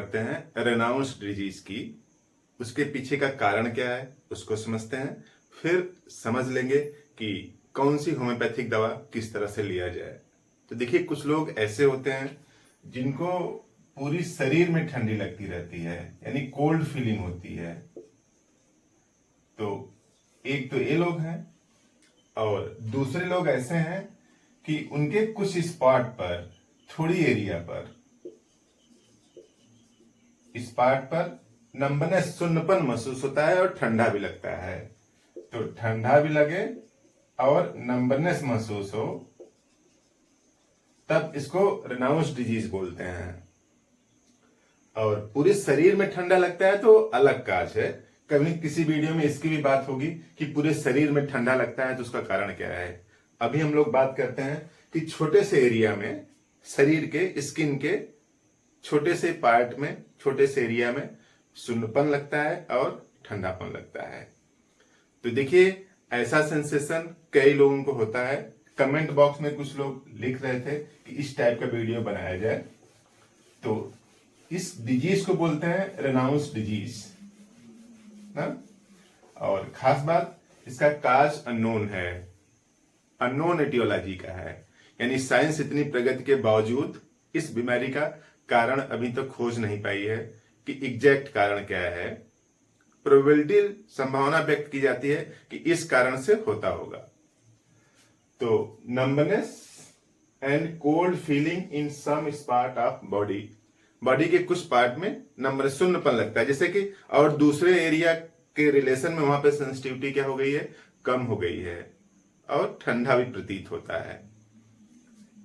करते हैं रेनाउंस्ड डिजीज की। उसके पीछे का कारण क्या है उसको समझते हैं, फिर समझ लेंगे कि कौन सी होम्योपैथिक दवा किस तरह से लिया जाए। तो देखिए, कुछ लोग ऐसे होते हैं जिनको पूरी शरीर में ठंडी लगती रहती है, यानी कोल्ड फीलिंग होती है। तो एक तो ये लोग हैं, और दूसरे लोग ऐसे हैं कि उनके कुछ स्पॉट पर, थोड़ी एरिया पर, स्पॉट पर नंबनेस, सुन्नपन महसूस होता है और ठंडा भी लगता है। तो ठंडा भी लगे और नंबनेस महसूस हो, तब इसको रेनाउंस्ड डिजीज बोलते हैं। और पूरे शरीर में ठंडा लगता है तो अलग काज है। कभी किसी वीडियो में इसकी भी बात होगी कि पूरे शरीर में ठंडा लगता है तो उसका कारण क्या है। अभी हम लोग बात करते हैं कि छोटे से एरिया में, शरीर के स्किन के छोटे से पार्ट में, छोटे से एरिया में सुन्नपन लगता है और ठंडापन लगता है। तो देखिए, ऐसा सेंसेशन कई लोगों को होता है। कमेंट बॉक्स में कुछ लोग लिख रहे थे कि इस टाइप का वीडियो बनाया जाए। तो इस डिजीज को बोलते हैं रेनाउंस्ड डिजीज ना। और खास बात, इसका काज अननोन है, अननोन एटियोलॉजी का है। यानी साइंस इतनी प्रगति के बावजूद इस बीमारी का कारण अभी तक खोज नहीं पाई है कि एग्जैक्ट कारण क्या है। प्रोबेबिलिटी, संभावना व्यक्त की जाती है कि इस कारण से होता होगा। तो numbness and cold feeling in some part of body, body के कुछ पार्ट में नंबनेस, सुन्नपन लगता है जैसे कि, और दूसरे एरिया के रिलेशन में वहां पे सेंसिटिविटी क्या हो गई है, कम हो गई है, और ठंडा भी प्रतीत होता है।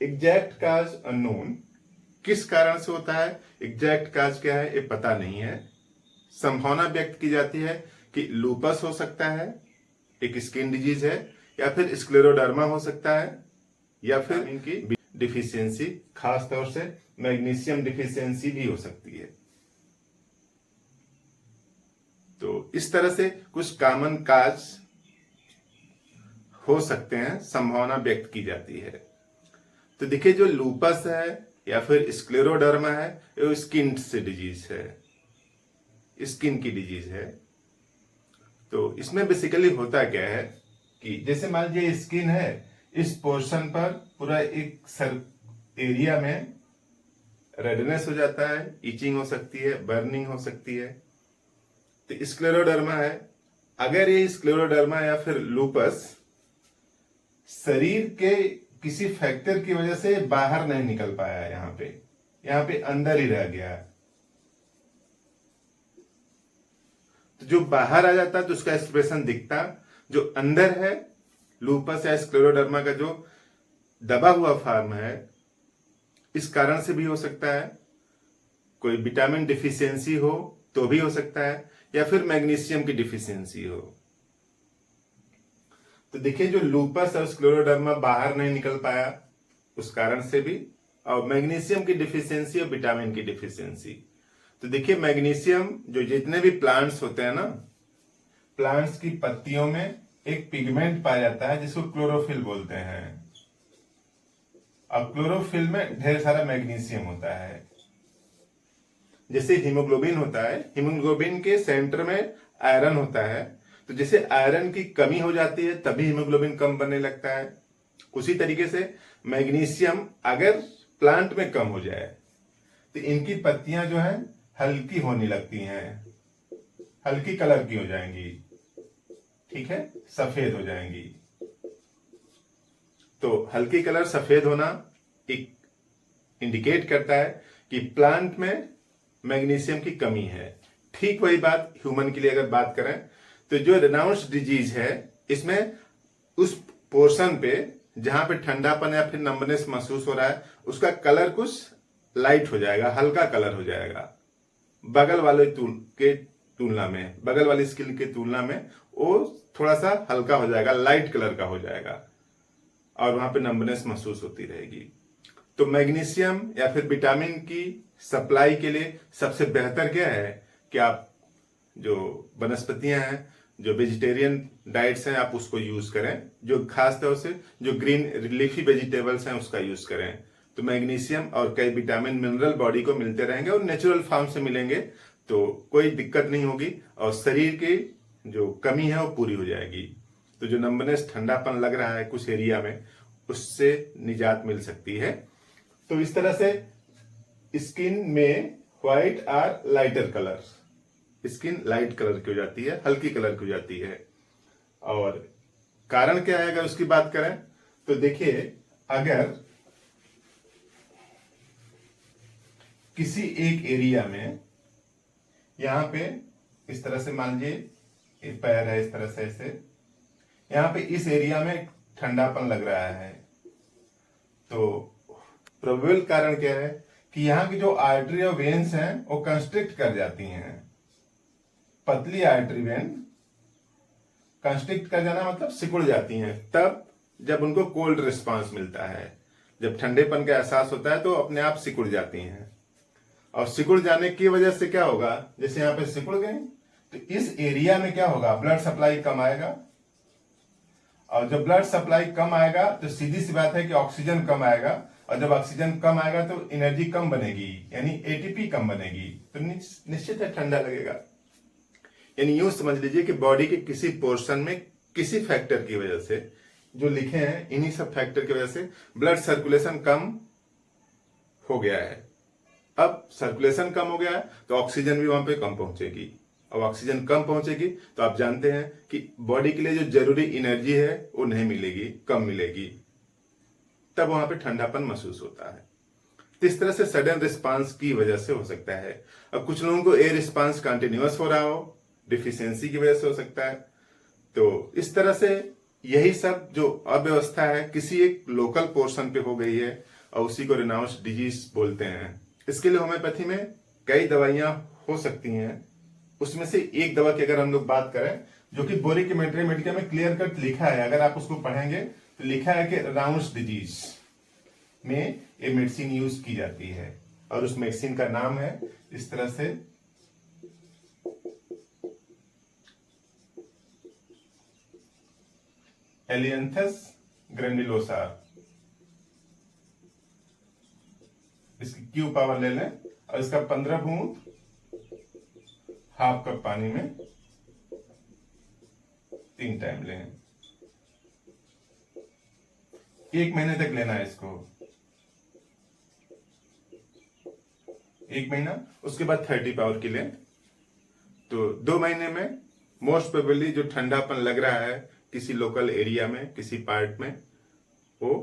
एग्जैक्ट काज अननोन, किस कारण से होता है, एग्जैक्ट काज क्या है ये पता नहीं है। संभावना व्यक्त की जाती है कि लूपस हो सकता है, एक स्किन डिजीज है, या फिर स्क्लेरोडर्मा हो सकता है, या फिर इनकी डिफिशियंसी, खास तौर से मैग्नीशियम डिफिशियंसी भी हो सकती है। तो इस तरह से कुछ कॉमन काज हो सकते हैं, संभावना व्यक्त की जाती है। तो देखिए, जो लूपस है या फिर स्क्लेरोडर्मा है, ये स्किन से डिजीज है, स्किन की डिजीज है। तो इसमें बेसिकली होता क्या है कि जैसे मान लीजिए स्किन है, इस पोर्शन पर पूरा एक सर एरिया में रेडनेस हो जाता है, इचिंग हो सकती है, बर्निंग हो सकती है। तो स्क्लेरोडर्मा है। अगर ये स्क्लेरोडर्मा या फिर लूपस शरीर के किसी फैक्टर की वजह से बाहर नहीं निकल पाया, यहाँ पे अंदर ही रह गया, तो जो बाहर आ जाता तो उसका एक्सप्रेशन दिखता। जो अंदर है, लूपस या स्क्लेरोडर्मा का जो दबा हुआ फॉर्म है, इस कारण से भी हो सकता है। कोई विटामिन डिफिशियंसी हो तो भी हो सकता है, या फिर मैग्नीशियम की डिफिशियंसी हो। तो देखिए, जो लूपस और स्क्लेरोडर्मा बाहर नहीं निकल पाया उस कारण से भी, और मैग्नीशियम की डिफिशियंसी और विटामिन की डिफिशियंसी। तो देखिए, मैग्नीशियम, जो जितने भी प्लांट्स होते हैं ना, प्लांट्स की पत्तियों में एक पिगमेंट पाया जाता है जिसको क्लोरोफिल बोलते हैं। अब क्लोरोफिल में ढेर सारा मैग्नीशियम होता है। जैसे हीमोग्लोबिन होता है, हीमोग्लोबिन के सेंटर में आयरन होता है। तो जैसे आयरन की कमी हो जाती है तभी हीमोग्लोबिन कम बनने लगता है। उसी तरीके से मैग्नीशियम अगर प्लांट में कम हो जाए तो इनकी पत्तियां जो है हल्की होने लगती हैं, हल्की कलर की हो जाएंगी, ठीक है, सफेद हो जाएंगी। तो हल्की कलर, सफेद होना एक इंडिकेट करता है कि प्लांट में मैग्नीशियम की कमी है। ठीक वही बात ह्यूमन के लिए अगर बात करें तो जो रेनाउंस्ड डिजीज है, इसमें उस पोर्शन पे जहां पे ठंडापन या फिर नंबनेस महसूस हो रहा है, उसका कलर कुछ लाइट हो जाएगा, हल्का कलर हो जाएगा। बगल वाले के तुलना में, बगल वाली स्किन की तुलना में वो थोड़ा सा हल्का हो जाएगा, लाइट कलर का हो जाएगा, और वहां पे नंबनेस महसूस होती रहेगी। तो मैग्नीशियम या फिर विटामिन की सप्लाई के लिए सबसे बेहतर क्या है कि आप जो वनस्पतियां हैं, जो वेजिटेरियन डाइट्स हैं, आप उसको यूज करें। जो खास तौर से जो ग्रीन लीफी वेजिटेबल्स हैं उसका यूज करें। तो मैग्नीशियम और कई विटामिन मिनरल बॉडी को मिलते रहेंगे और नेचुरल फॉर्म से मिलेंगे, तो कोई दिक्कत नहीं होगी और शरीर की जो कमी है वो पूरी हो जाएगी। तो जो नंबनेस ठंडापन लग रहा है कुछ एरिया में, उससे निजात मिल सकती है। तो इस तरह से स्किन में व्हाइट और lighter colour, skin light colour की हो जाती है, हल्की कलर की हो जाती है। और कारण क्या है अगर उसकी बात करें तो देखिए, अगर किसी एक एरिया में, यहां पे इस तरह से मान लीजिए ये पैर है, इस तरह से ऐसे, यहां पे इस एरिया में ठंडापन लग रहा है, तो प्रोबेबल कारण क्या है कि यहाँ की जो आर्टरी और वेन्स हैं वो कंस्ट्रिक्ट कर जाती हैं। पतली आर्टरी वेन कंस्ट्रिक्ट कर जाना मतलब सिकुड़ जाती हैं, तब जब उनको कोल्ड रिस्पांस मिलता है, जब ठंडेपन का एहसास होता है तो अपने आप सिकुड़ जाती हैं। और सिकुड़ जाने की वजह से क्या होगा, जैसे यहाँ पे सिकुड़ गई तो इस एरिया में क्या होगा, ब्लड सप्लाई कम आएगा, और जब ब्लड सप्लाई कम आएगा तो सीधी सी बात है कि ऑक्सीजन कम आएगा, और जब ऑक्सीजन कम आएगा तो एनर्जी कम बनेगी, यानी एटीपी कम बनेगी, तो निश्चित है ठंडा लगेगा। यानी यूं समझ लीजिए कि बॉडी के किसी पोर्शन में किसी फैक्टर की वजह से, जो लिखे हैं इन्हीं सब फैक्टर की वजह से ब्लड सर्कुलेशन कम हो गया है। अब सर्कुलेशन कम हो गया है तो ऑक्सीजन भी वहां पे कम पहुंचेगी, और ऑक्सीजन कम पहुंचेगी तो आप जानते हैं कि बॉडी के लिए जो जरूरी एनर्जी है वो नहीं मिलेगी, कम मिलेगी, तब वहां पे ठंडापन महसूस होता है। तो इस तरह से सडन रिस्पांस की वजह से हो सकता है। अब कुछ लोगों को एयर रिस्पांस कंटिन्यूअस हो रहा हो, डिफिशियंसी की वजह से हो सकता है। तो इस तरह से यही सब जो अव्यवस्था है किसी एक लोकल पोर्शन पे हो गई है, और उसी को रिनाउंस डिजीज बोलते हैं। इसके लिए होम्योपैथी में कई दवाइयां हो सकती हैं। उसमें से एक दवा की अगर हम लोग बात करें, जो कि बोरिक मेडिका में क्लियर कट लिखा है, अगर आप उसको पढ़ेंगे तो लिखा है कि राउंड्स डिजीज में ये मेडिसिन यूज की जाती है, और उस मेडिसिन का नाम है इस तरह से एलियंथस ग्रैंडिलोसा। इसकी क्यू पावर ले लें और इसका 15 बूंद हाफ कप पानी में 3 टाइम लें। 1 महीने तक लेना है इसको, 1 महीना, उसके बाद 30 पावर की लें। तो 2 महीने में मोस्ट प्रोबेबली जो ठंडापन लग रहा है किसी लोकल एरिया में, किसी पार्ट में, वो